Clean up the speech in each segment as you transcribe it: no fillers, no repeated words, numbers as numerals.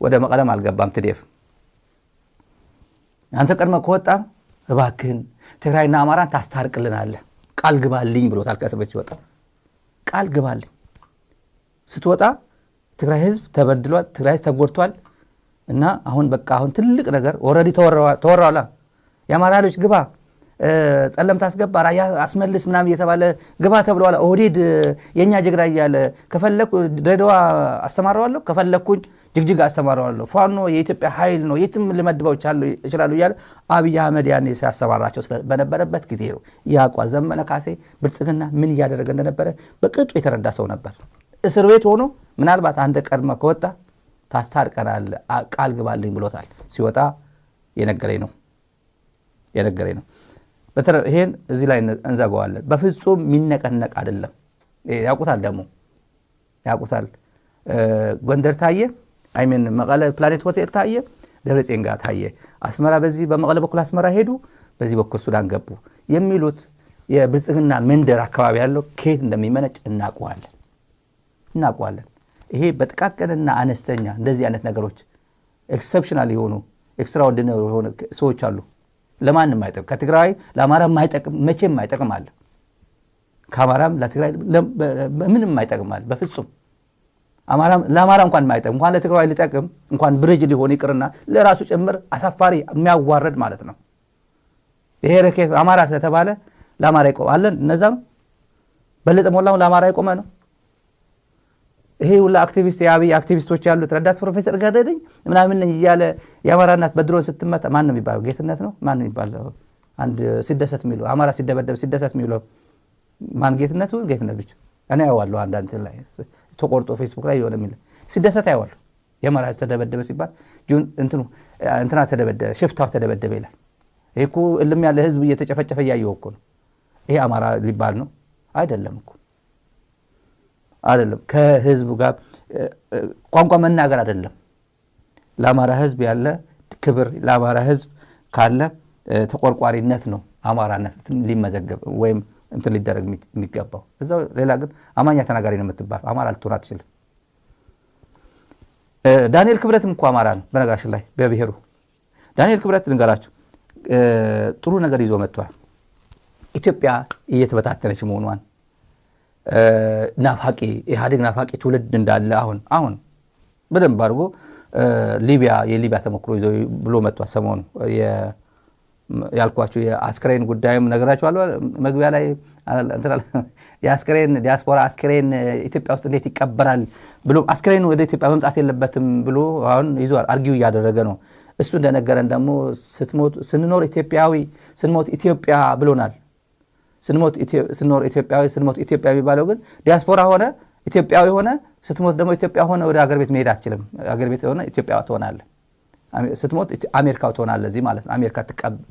ወደ መቀለም አልገባም ትዴፍ አንተ ቀድመ ከወጣ እባክህን ትግራይና አማራን ታስታርቅልናለህ ቃል ግባልኝ ብሎታል ከእስር ቤት ሲወጣ ቃል ግባልኝ ስትወጣ ትግራይ ህዝብ ተበድሏል ትግራይ ተጎድቷል እና አሁን በቃ አሁን ትልቅ ነገር ኦሬዲ ተወራዋላ የአማራ ልጅ ግባ ጸለምት አስገባ ራያ አስመልስ ምናምን እየተባለ ግባ ተብሏል ኦህዴድ የኛ ጀግራ እያለ ከፈለኩ ድሬዳዋ አስተማራዋለሁ ከፈለኩኝ ጅግጅጋ አስተማራዋለሁ ፋኖ የኢትዮጵያ ኃይል ነው የትም ልመድበው ይችላል እያለ አብይ አህመድ ያኔ ሲያስተማራቸው በነበረበት ጊዜ ነው ያቋል ዘመነ ካሴ ብልጽግና ምን ያደረገ እንደነበረ በቅጡ የተረዳ ሰው ነበር እስር ቤት ሆኖ ምናልባት አንተ ቀድመ ከወጣ ታስታርቀናል ቃል ግባልኝ ብሎታል ሲወጣ የነገረኝ ነው ይሄን እዚህ ላይ እንዘጋዋለን በፍጹም ሚነቀነቅ አይደለም ያውቁታል ደግሞ ያውቁታል ጎንደር ታየ አይሜን መቀለ ፕላኔት ሆቴል ታየ ደብረጽዮን ጋር ታየ አስመራ በዚህ በመቀለ በኩል አስመራ ሄዱ በዚህ በኩል ሱዳን ገቡ የሚሉት የብልጽግና መንደር አካባቢ ያለው ከየት እንደሚመነጭ እናውቀዋለን ይሄ በጥቃቅንና አነስተኛ እንደዚህ አይነት ነገሮች ኤክሰፕሽናል የሆኑ ኤክስትራኦርዲናሪ የሆኑ ሰዎች አሉ ለማንም አይጠቅም ከትግራይ ለአማራ ማይጠቅም መቼም ማይጠቅም አለ ከአማራም ለትግራይ ምንም ማይጠቅም አለ በፍጹም ለአማራ እንኳን ማይጠቅም እንኳን ለትግራይ ሊጠቅም እንኳን ብሪጅ ሊሆን ይቅርና ለራሱ ጭምር አሳፋሪ የሚያዋርድ ማለት ነው ይሄ ረከት አማራ ስለተባለ ለአማራ ይቆማለን እነዛም በለጠ ሞላው ለአማራ ይቆመ ነው ይሄ ሁሉ አክቲቪስት የአብይ አክቲቪስቶች ያሉት ረዳት ፕሮፌሰር ጋደደኝ ምናምን ይያለ የአማራ እናት በድሮን ስትመታ ማን ነው የሚባለው ጌትነት ነው ማን ነው የሚባለው አንድ ሲደሰት የሚለው አማራ ሲደበደብ ሲደሰት የሚለው ማን ጌትነት ብቻ እኔ ያዋለሁ አንዳንድ ላይ ተቆርጦ ፌስቡክ ላይ ይወለ የሚል ሲደሰት ያዋለሁ የአማራ ተደበደበ ሲባል ጁን እንትና ተደበደበ ሽፍታው ተደበደበ ይላል ይሄ እኮ እልም ያለ ህዝብ እየተጨፈጨፈ ያየው እኮ ነው ይሄ አማራ ሊባል ነው አይደለም ከህዝቡ ጋር ቋንቋ መናገር አይደለም ለአማራ ህዝብ ያለ ክብር ለአማራ ህዝብ ካለ ተቆርቋሪነት ነው አማራነት ሊመዘገብ ወይም እንትን ሊደረግ የሚገባው እዛው ሌላ ግን አማኛ ተናጋሪ ነው የምትባል አማራ ልትሆን አትችልም ዳንኤል ክብረትም እንኳን አማራ ነው በነጋሽን ላይ በብሔሩ ዳንኤል ክብረት ልንገራችሁ ጥሩ ነገር ይዞ መጥቷል ኢትዮጵያ እየተበታተነች መሆኗን ናፋቂ ኢህአዴግ ናፋቂ ትውልድ እንዳለ አሁን በደንብ አድርጎ የሊቢያ ተሞክሮ ይዞ ብሎ መጥቷል ሰሞኑ ያልኳችሁ የአስክሬን ጉዳይም ነገራችኋለሁ መግቢያ ላይ የአስክሬን ዲያስፖራ አስክሬን ኢትዮጵያ ውስጥ እንዴት ይቀበራል ብሎ አስክሬን ወደ ኢትዮጵያ መምጣት የለበትም ብሎ አሁን ይዟል አርጊው እያደረገ ነው እሱ እንደነገረን ደግሞ ስንኖር ኢትዮጵያዊ ስንሞት ኢትዮጵያ ብሎናል ስንሞት ኢትዮጵያዊ ስንሞት ኢትዮጵያዊ ባለው ግን ዲያስፖራ ሆነ ኢትዮጵያዊ ሆነ ስትሞት ደግሞ ኢትዮጵያ ሆነ ወደ ሀገር ቤት መሄድ አትችልም ሀገር ቤት ሆነ ኢትዮጵያ ትሆናለህ ስትሞት አሜሪካው ትሆናለህ እዚህ ማለት ነው አሜሪካ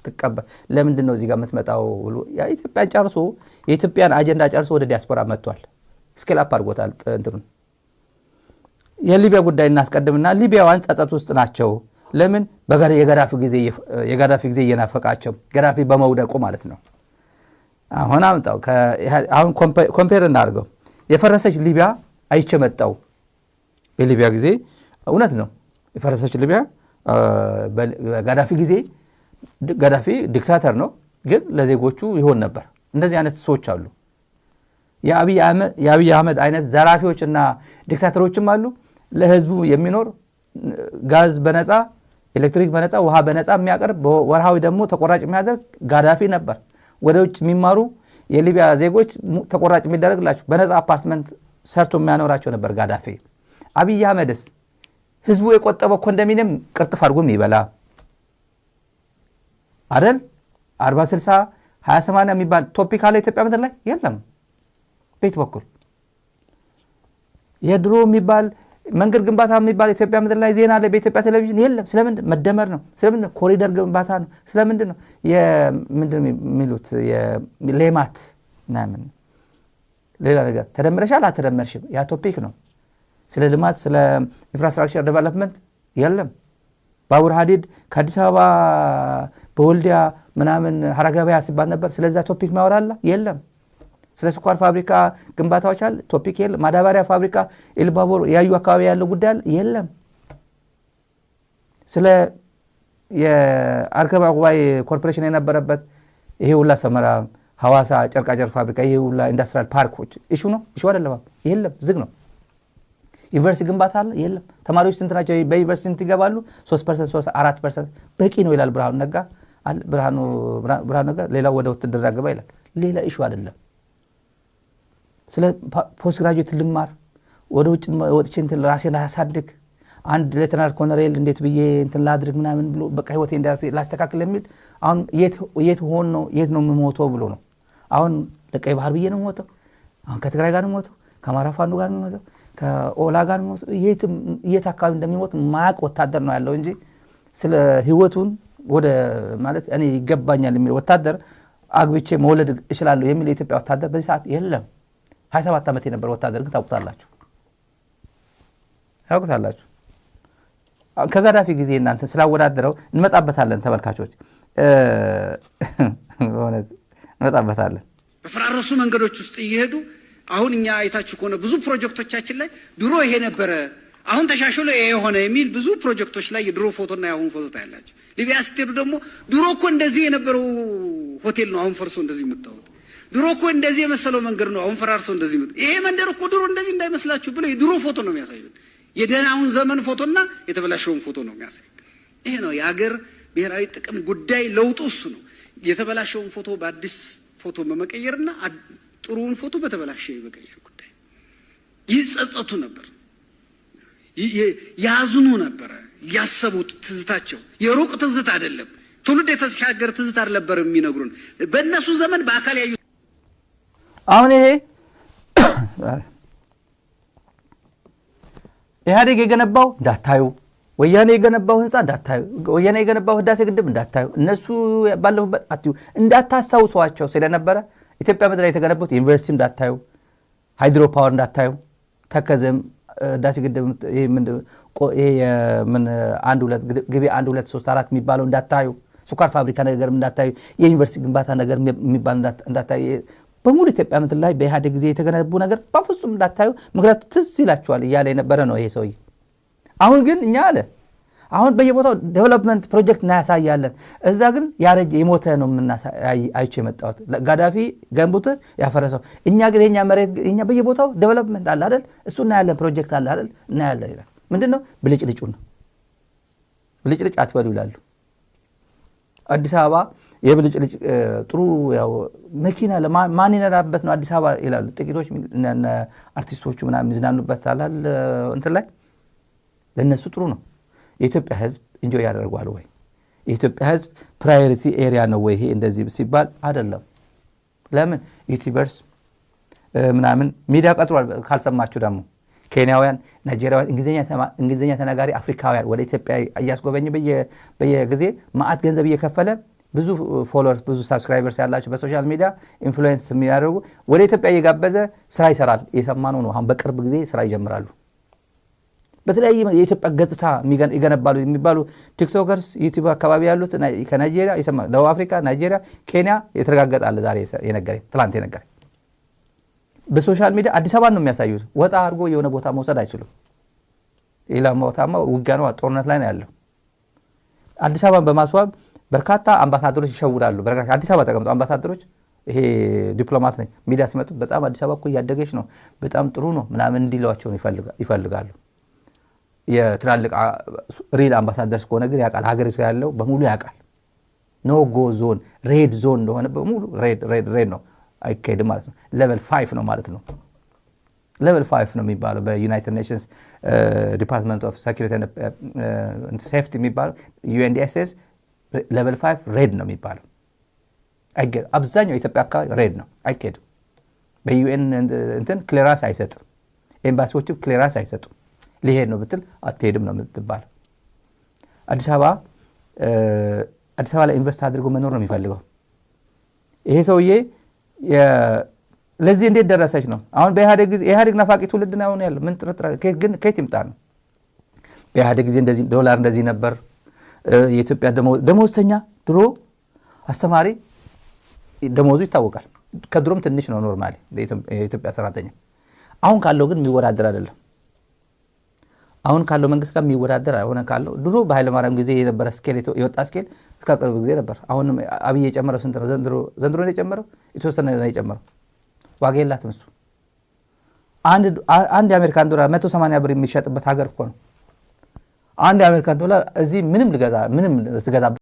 ትቀበል ለምንድን ነው እዚህ ጋር የምትመጣው ብሎ የኢትዮጵያ ጨርሶ የኢትዮጵያን አጀንዳ ጨርሶ ወደ ዲያስፖራ መጥቷል ስኬል አፕ አድርጎታል እንትኑን የሊቢያ ጉዳይ እናስቀድምና ሊቢያውያን ጸጸት ውስጥ ናቸው ለምን የጋዳፊ ጊዜ እየናፈቃቸው ጋዳፊ በመውደቁ ማለት ነው አሁን አሁን ኮምፔር እናድርገው የፈረሰች ሊቢያ አይቸመጣው በሊቢያ ጊዜ እውነት ነው የፈረሰች ሊቢያ ጋዳፊ ጊዜ ጋዳፊ ዲክታተር ነው ግን ለዜጎቹ ይሆን ነበር እንደዚህ አይነት ሰዎች አሉ የአብይ አህመድ አይነት ዘራፊዎችና ዲክታተሮችም አሉ ለህዝቡ የሚኖር ጋዝ በነፃ ኤሌክትሪክ በነፃ ውሃ በነፃ የሚያቀርብ ወርሃዊ ደግሞ ተቆራጭ የሚያደርግ ጋዳፊ ነበር ወደ ውጭ የሚማሩ የሊቢያ ዜጎች ተቆራጭ የሚደረግላቸው በነፃ አፓርትመንት ሰርቶ የሚያኖራቸው ነበር ጋዳፊ አብይ አህመድስ ህዝቡ የቆጠበው ኮንዶሚኒየም ቅርጥፍ አድርጎም ይበላ አይደል 40 60 20 80 የሚባል ቶፒክ አለ ኢትዮጵያ ምድር ላይ የለም ቤት በኩል የድሮ የሚባል መንገድ ግንባታ የሚባል ኢትዮጵያ ምድር ላይ ዜና ላይ በኢትዮጵያ ቴሌቪዥን የለም ስለምን መደመር ነው ስለምን ኮሪደር ግንባታ ነው ስለምን ነው ምንድን የሚሉት የሌማት ምናምን ሌላ ነገር ተደምረሻል አተደመርሽም ያ ቶፒክ ነው ስለ ልማት ስለ ኢንፍራስትራክቸር ዴቨሎፕመንት የለም ባቡር ሀዲድ ከአዲስ አበባ በወልዲያ ምናምን ሐረገበያ ሲባል ነበር ስለዛ ቶፒክ ማወራላ የለም ስለ ስኳር ፋብሪካ ግንባታዎች አለ ቶፒክ የለም ማዳበሪያ ፋብሪካ ኢልባቡር ያዩ አካባቢ ያለው ጉዳይ አለ የለም ስለ የአርከባ ጉባኤ ኮርፖሬሽን የነበረበት ይሄ ሁላ ሰመራ፣ ሐዋሳ ጨርቃጨርቅ ፋብሪካ፣ ይሄ ሁላ ኢንዱስትሪያል ፓርኮች ኢሹ ነው? ኢሹ አይደለም። የለም፣ ዝግ ነው። ዩኒቨርሲቲ ግንባታ አለ? የለም። ተማሪዎች ስንት ናቸው በዩኒቨርሲቲ ስንት ይገባሉ? 3% 4% በቂ ነው ይላል ብርሃኑ ነጋ። ሌላው ወደ ውትድርና ገባ ይላል። ሌላ ኢሹ አይደለም። ስለ ፖስት ግራጁዌት ልማር፣ ወደ ውጭ ወጥቼ እንትን ራሴን ላሳድግ፣ አንድ ሌተናል ኮሎኔል እንዴት ብዬ እንትን ላድርግ ምናምን ብሎ በቃ ህይወቴ ላስተካክል የሚል አሁን የት ነው የምሞተው ብሎ ነው። አሁን ለቀይ ባህር ብዬ ነው የምሞተው፣ አሁን ከትግራይ ጋር ነው የምሞተው፣ ከአማራ ፋኖ ጋር ነው የምሞተው፣ ከኦላ ጋር ነው የምሞተው። የት አካባቢ እንደሚሞት ማያውቅ ወታደር ነው ያለው እንጂ ስለ ህይወቱን ወደ ማለት እኔ ይገባኛል የሚል ወታደር አግብቼ መውለድ እችላለሁ የሚል የኢትዮጵያ ወታደር በዚህ ሰዓት የለም። 27 ዓመት የነበረ ወታደር ግን ታውቁታላችሁ። ከጋዳፊ ጊዜ እናንተን ስላወዳደረው እንመጣበታለን ተመልካቾች፣ በእውነት እንመጣበታለን። በፈራረሱ መንገዶች ውስጥ እየሄዱ አሁን እኛ አይታችሁ ከሆነ ብዙ ፕሮጀክቶቻችን ላይ ድሮ ይሄ ነበረ አሁን ተሻሽሎ ይሄ ሆነ የሚል ብዙ ፕሮጀክቶች ላይ የድሮ ፎቶና የአሁን ፎቶ ታያላችሁ። ሊቢያ ስትሄዱ ደግሞ ድሮ እኮ እንደዚህ የነበረው ሆቴል ነው አሁን ፈርሶ እንደዚህ የምታዩት። ድሮ እኮ እንደዚህ የመሰለው መንገድ ነው አሁን ፈራርሶ እንደዚህ ይሄ መንደር እኮ ድሮ እንደዚህ እንዳይመስላችሁ ብለው የድሮ ፎቶ ነው የሚያሳዩን። የደህናውን ዘመን ፎቶና የተበላሸውን ፎቶ ነው የሚያሳዩን። ይሄ ነው የሀገር ብሔራዊ ጥቅም ጉዳይ ለውጡ እሱ ነው። የተበላሸውን ፎቶ በአዲስ ፎቶ በመቀየርና ጥሩውን ፎቶ በተበላሸ የመቀየር ጉዳይ። ይጸጸቱ ነበር፣ ያዝኑ ነበረ። ያሰቡት ትዝታቸው የሩቅ ትዝታ አይደለም፣ ትውልድ የተሻገረ ትዝታ አልነበረ የሚነግሩን በእነሱ ዘመን በአካል ያዩ። አሁን ይሄ ኢህአዴግ የገነባው እንዳታዩ፣ ወያኔ የገነባው ህንፃ እንዳታዩ፣ ወያኔ የገነባው ህዳሴ ግድብ እንዳታዩ፣ እነሱ ባለፉበት አትዩ፣ እንዳታስታውሷቸው ስለነበረ ኢትዮጵያ ምድር ላይ የተገነቡት ዩኒቨርሲቲ እንዳታዩ፣ ሃይድሮ ፓወር እንዳታዩ፣ ተከዘም ህዳሴ ግድብ ምን 1 2 3 4 የሚባለው እንዳታዩ፣ ስኳር ፋብሪካ ነገር እንዳታዩ፣ የዩኒቨርሲቲ ግንባታ ነገር የሚባል እንዳታዩ፣ በሙሉ ኢትዮጵያ ምድር ላይ በኢህአዴግ ጊዜ የተገነቡ ነገር በፍጹም እንዳታዩ፣ ምክንያቱ ትዝ ይላችኋል እያለ የነበረ ነው ይሄ ሰውዬ። አሁን ግን እኛ አለ አሁን በየቦታው ዴቨሎፕመንት ፕሮጀክት እናያሳያለን። እዛ ግን ያረጀ የሞተ ነው አይቼ የመጣሁት። ጋዳፊ ገንብቶ ያፈረሰው፣ እኛ ግን የኛ መሬት እኛ በየቦታው ዴቨሎፕመንት አለ አይደል? እሱ እናያለን፣ ፕሮጀክት አለ አይደል? እናያለን ይላል። ምንድነው ብልጭልጩ ነው። ብልጭልጭ አትበሉ ይላሉ። አዲስ አበባ የብልጭልጭ ጥሩ ያው መኪና ለማን ይነዳበት ነው አዲስ አበባ ይላሉ ጥቂቶች። አርቲስቶቹ ምናምን የሚዝናኑበት አላል እንትን ላይ ለነሱ ጥሩ ነው። የኢትዮጵያ ሕዝብ ኢንጆይ ያደርጓል ወይ? የኢትዮጵያ ሕዝብ ፕራዮሪቲ ኤሪያ ነው ወይ? ይሄ እንደዚህ ሲባል አይደለም። ለምን ዩቲዩበርስ ምናምን ሚዲያ ቀጥሯል። ካልሰማችሁ ደግሞ ኬንያውያን፣ ናይጄሪያውያን፣ እንግሊዝኛ ተናጋሪ አፍሪካውያን ወደ ኢትዮጵያ እያስጎበኘ በየጊዜ ማአት ገንዘብ እየከፈለ ብዙ ፎሎወርስ ብዙ ሳብስክራይበርስ ያላቸው በሶሻል ሚዲያ ኢንፍሉዌንስ የሚያደርጉ ወደ ኢትዮጵያ እየጋበዘ ስራ ይሰራል። የሰማነው ነው። አሁን በቅርብ ጊዜ ስራ ይጀምራሉ። በተለያየ የኢትዮጵያ ገጽታ ይገነባሉ የሚባሉ ቲክቶከርስ ዩቲዩብ አካባቢ ያሉት ከናይጄሪያ ይሰማ፣ ደቡብ አፍሪካ፣ ናይጄሪያ፣ ኬንያ የተረጋገጣለ። ዛሬ የነገረኝ ትላንት የነገረኝ በሶሻል ሚዲያ አዲስ አበባ ነው የሚያሳዩት። ወጣ አድርጎ የሆነ ቦታ መውሰድ አይችሉም። ሌላ ቦታማ ውጊያ ነው፣ ጦርነት ላይ ነው ያለው። አዲስ አበባን በማስዋብ በርካታ አምባሳደሮች ይሸውዳሉ። በርካታ አዲስ አበባ ተቀምጠው አምባሳደሮች ይሄ ዲፕሎማት ነኝ ሚዲያ ሲመጡ በጣም አዲስ አበባ እኮ እያደገች ነው፣ በጣም ጥሩ ነው ምናምን እንዲሏቸው ይፈልጋሉ። የትላልቅ ሪል አምባሳደርስ ከሆነ ግን ያውቃል፣ ሀገሪቱ ያለው በሙሉ ያውቃል። ኖ ጎ ዞን ሬድ ዞን እንደሆነ በሙሉ ሬድ ነው፣ አይካሄድም ማለት ነው። ሌቨል 5 ነው ማለት ነው። ሌቨል 5 ነው የሚባለው በዩናይትድ ኔሽንስ ዲፓርትመንት ኦፍ ሴኩሪቲ ኤንድ ሴፍቲ የሚባለው UNDSS ሌቨል 5 ሬድ ነው የሚባለው። አይገርም። አብዛኛው የኢትዮጵያ አካባቢ ሬድ ነው፣ አይካሄድም። በዩኤን እንትን ክሊራንስ አይሰጥም፣ ኤምባሲዎችም ክሊራንስ አይሰጡም። ሊሄድ ነው ብትል አትሄድም ነው የምትባለው። አዲስ አበባ ላይ ኢንቨስት አድርጎ መኖር ነው የሚፈልገው ይሄ ሰውዬ። ለዚህ እንዴት ደረሰች ነው አሁን በኢህአዴግ ጊዜ። ኢህአዴግ ናፋቂ ትውልድ ነው ያለው። ምን ጥርጥር ግን ከየት ይምጣ ነው? በኢህአዴግ ጊዜ እንደዚህ ዶላር እንደዚህ ነበር። የኢትዮጵያ ደሞዝተኛ ድሮ አስተማሪ ደሞዙ ይታወቃል። ከድሮም ትንሽ ነው ኖርማሊ የኢትዮጵያ ሰራተኛ። አሁን ካለው ግን የሚወዳደር አይደለም። አሁን ካለው መንግስት ጋር የሚወዳደር ሆነ ካለው ድሮ በኃይለማርያም ጊዜ የነበረ ስኬል የወጣ ስኬል እስከ ቅርብ ጊዜ ነበር። አሁንም አብይ የጨመረው ስንት ነው? ዘንድሮ ነው የጨመረው፣ የተወሰነ ነው የጨመረው። ዋጋ የላትም እሱ። አንድ የአሜሪካን ዶላር 180 ብር የሚሸጥበት ሀገር እኮ ነው። አንድ የአሜሪካን ዶላር እዚህ ምንም ልትገዛ